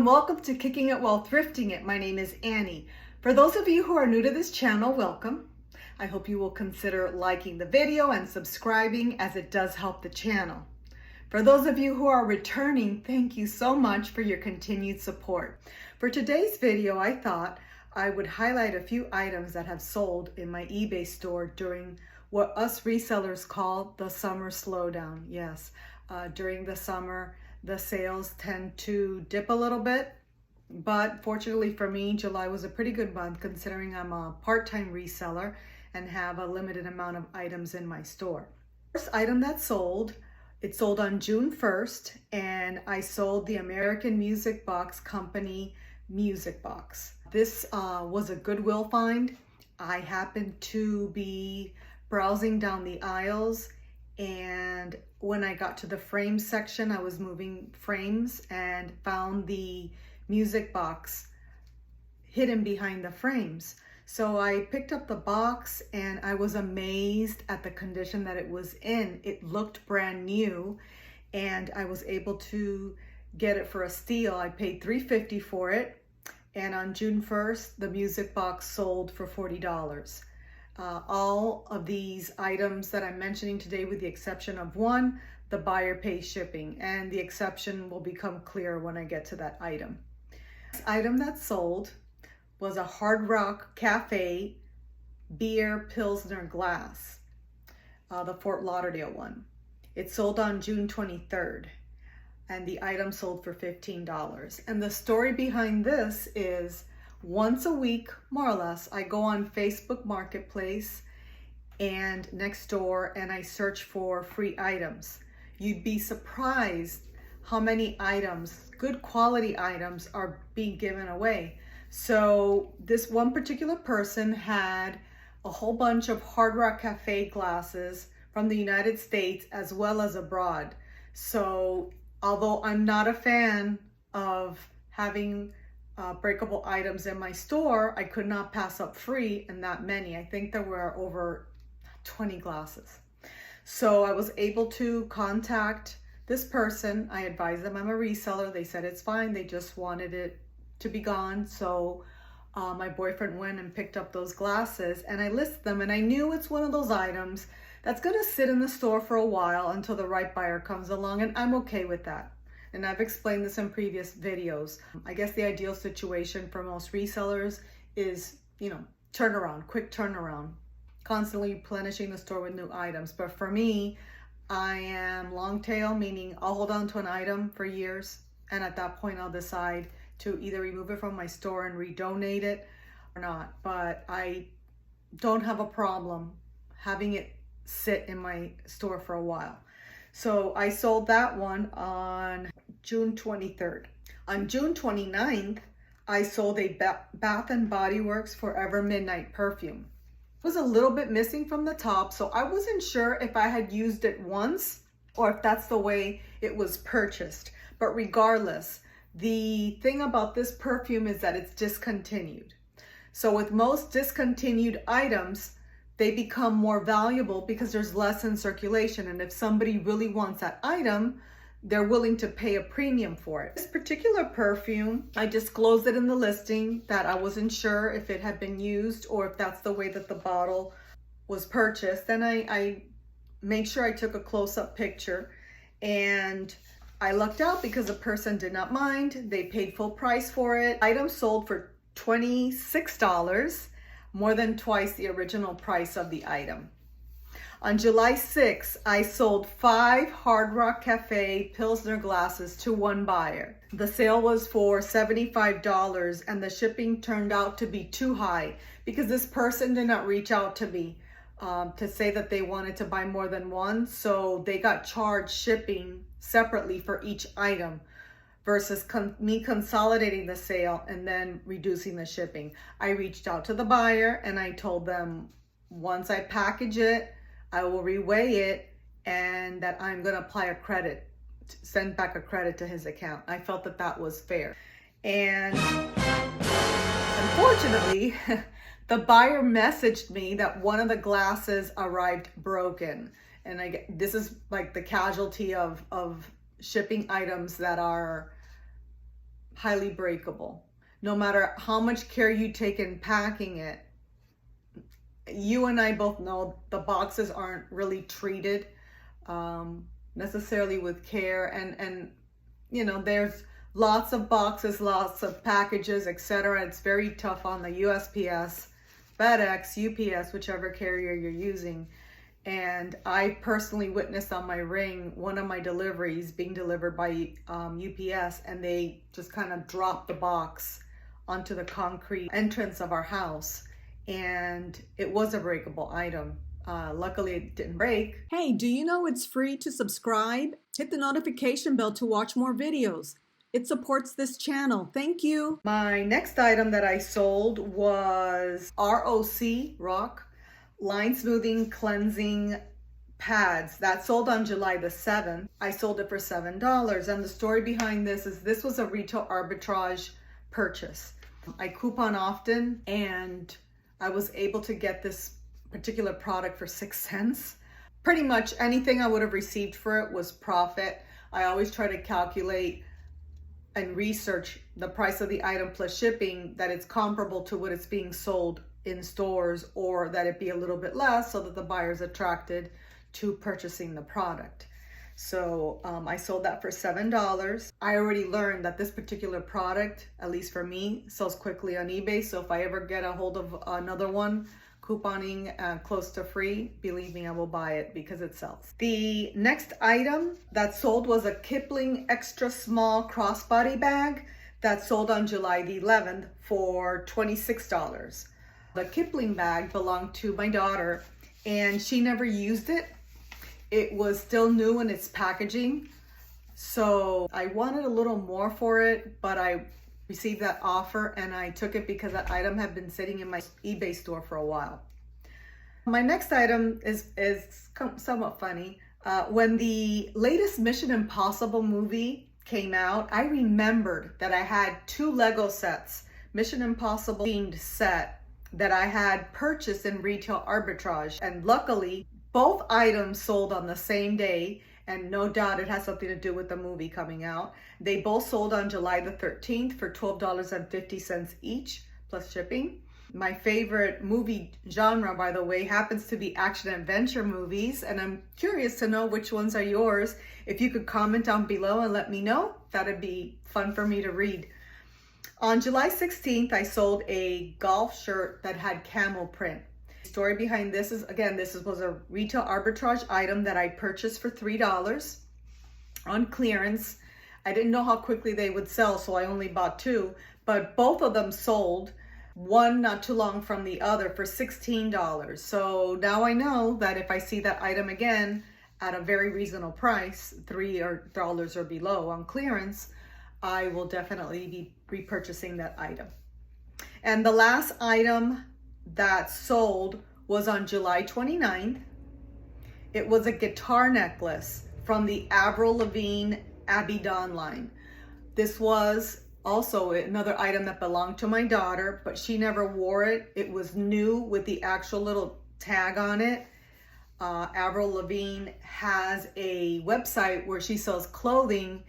welcome to Kicking It While Thrifting It. My name is Annie. For those of you who are new to this channel, welcome. I hope you will consider liking the video and subscribing, as it does help the channel. For those of you who are returning, thank you so much for your continued support. For today's video, I thought I would highlight a few items that have sold in my eBay store during what us resellers call the summer slowdown. Yes, during the summer, the sales tend to dip a little bit, but fortunately for me, July was a pretty good month considering I'm a part-time reseller and have a limited amount of items in my store. First item that sold, it sold on June 1st, and I sold the American Music Box Company music box. This was a Goodwill find. I happened to be browsing down the aisles, and when I got to the frame section, I was moving frames and found the music box hidden behind the frames. So I picked up the box and I was amazed at the condition that it was in. It looked brand new, and I was able to get it for a steal. I paid $3.50 for it, and on June 1st, the music box sold for $40. All of these items that I'm mentioning today, with the exception of one, the buyer pays shipping, and the exception will become clear when I get to that item. This item that sold was a Hard Rock Cafe beer Pilsner glass, the Fort Lauderdale one. It sold on June 23rd, and the item sold for $15. And the story behind this is, once a week, more or less, I go on Facebook Marketplace and Nextdoor, and I search for free items. You'd be surprised how many items, good quality items, are being given away. So this one particular person had a whole bunch of Hard Rock Cafe glasses from the United States as well as abroad. So although I'm not a fan of having breakable items in my store, I could not pass up free and that many. I think there were over 20 glasses. So I was able to contact this person. I advised them I'm a reseller. They said it's fine. They just wanted it to be gone. So my boyfriend went and picked up those glasses, and I listed them, and I knew it's one of those items that's going to sit in the store for a while until the right buyer comes along, and I'm okay with that. And I've explained this in previous videos. I guess the ideal situation for most resellers is, turnaround, quick turnaround, constantly replenishing the store with new items. But for me, I am long tail, meaning I'll hold on to an item for years, and at that point I'll decide to either remove it from my store and redonate it or not. But I don't have a problem having it sit in my store for a while. So I sold that one on June 23rd. On June 29th, I sold a Bath & Body Works Forever Midnight perfume. It was a little bit missing from the top, so I wasn't sure if I had used it once or if that's the way it was purchased. But regardless, the thing about this perfume is that it's discontinued. So with most discontinued items, they become more valuable because there's less in circulation. And if somebody really wants that item, they're willing to pay a premium for it. This particular perfume, I disclosed it in the listing that I wasn't sure if it had been used or if that's the way that the bottle was purchased. Then I made sure I took a close-up picture, and I lucked out because the person did not mind. They paid full price for it. Item sold for $26, more than twice the original price of the item. On July 6th, I sold 5 Hard Rock Cafe Pilsner glasses to one buyer. The sale was for $75, and the shipping turned out to be too high because this person did not reach out to me to say that they wanted to buy more than one. So they got charged shipping separately for each item versus me consolidating the sale and then reducing the shipping. I reached out to the buyer and I told them once I package it, I will reweigh it, and that I'm going to apply a credit, send back a credit to his account. I felt that that was fair. And unfortunately, the buyer messaged me that one of the glasses arrived broken. And this is like the casualty of shipping items that are highly breakable. No matter how much care you take in packing it, you and I both know the boxes aren't really treated necessarily with care, and you know, there's lots of boxes, lots of packages, etc. It's very tough on the USPS, FedEx, UPS, whichever carrier you're using. And I personally witnessed on my Ring one of my deliveries being delivered by UPS, and they just kind of dropped the box onto the concrete entrance of our house, and it was a breakable item. Luckily, it didn't break. Hey, do you know it's free to subscribe? Hit the notification bell to watch more videos. It supports this channel. Thank you. My next item that I sold was ROC Line Smoothing Cleansing Pads. That sold on July the 7th. I sold it for $7. And the story behind this is this was a retail arbitrage purchase. I coupon often, and I was able to get this particular product for 6 cents. Pretty much anything I would have received for it was profit. I always try to calculate and research the price of the item plus shipping, that it's comparable to what it's being sold in stores, or that it be a little bit less so that the buyer's attracted to purchasing the product. So I sold that for $7. I already learned that this particular product, at least for me, sells quickly on eBay. So if I ever get a hold of another one, couponing close to free, believe me, I will buy it because it sells. The next item that sold was a Kipling extra small crossbody bag that sold on July the 11th for $26. The Kipling bag belonged to my daughter, and she never used it. It was still new in its packaging, so I wanted a little more for it, but I received that offer and I took it because that item had been sitting in my eBay store for a while. My next item is somewhat funny. When the latest Mission Impossible movie came out, I remembered that I had 2 Lego sets, Mission Impossible themed set, that I had purchased in retail arbitrage, and luckily both items sold on the same day, and no doubt it has something to do with the movie coming out. They both sold on July the 13th for $12.50 each, plus shipping. My favorite movie genre, by the way, happens to be action adventure movies, and I'm curious to know which ones are yours. If you could comment down below and let me know, that'd be fun for me to read. On July 16th, I sold a golf shirt that had camel print. The story behind this is, again, this was a retail arbitrage item that I purchased for $3 on clearance. I didn't know how quickly they would sell, so I only bought 2, but both of them sold, one not too long from the other, for $16. So now I know that if I see that item again at a very reasonable price, $3 or below on clearance, I will definitely be repurchasing that item. And the last item that sold was on July 29th. It was a guitar necklace from the Avril Lavigne Abby Dawn line. This was also another item that belonged to my daughter, but she never wore it. It was new with the actual little tag on it. Avril Lavigne has a website where she sells clothing,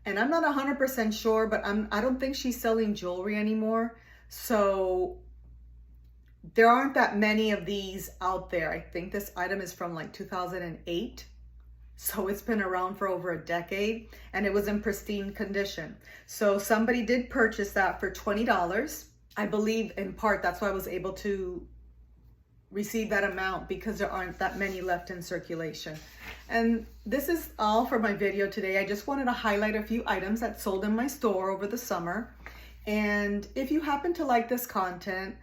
and I'm not 100% sure, but I don't think she's selling jewelry anymore. So there aren't that many of these out there. I think this item is from like 2008. So it's been around for over a decade, and it was in pristine condition. So somebody did purchase that for $20. I believe in part that's why I was able to receive that amount, because there aren't that many left in circulation. And this is all for my video today. I just wanted to highlight a few items that sold in my store over the summer. And if you happen to like this content,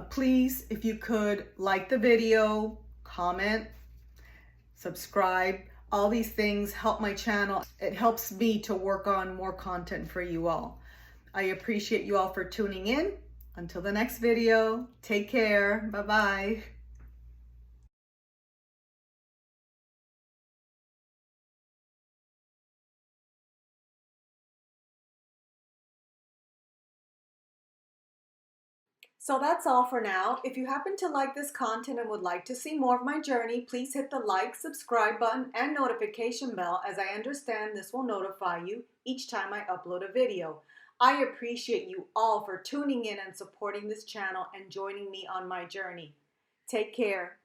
please, if you could, like the video, comment, subscribe. All these things help my channel. It helps me to work on more content for you all. I appreciate you all for tuning in. Until the next video, take care. Bye-bye. So that's all for now. If you happen to like this content and would like to see more of my journey, please hit the like, subscribe button, and notification bell, as I understand this will notify you each time I upload a video. I appreciate you all for tuning in and supporting this channel and joining me on my journey. Take care.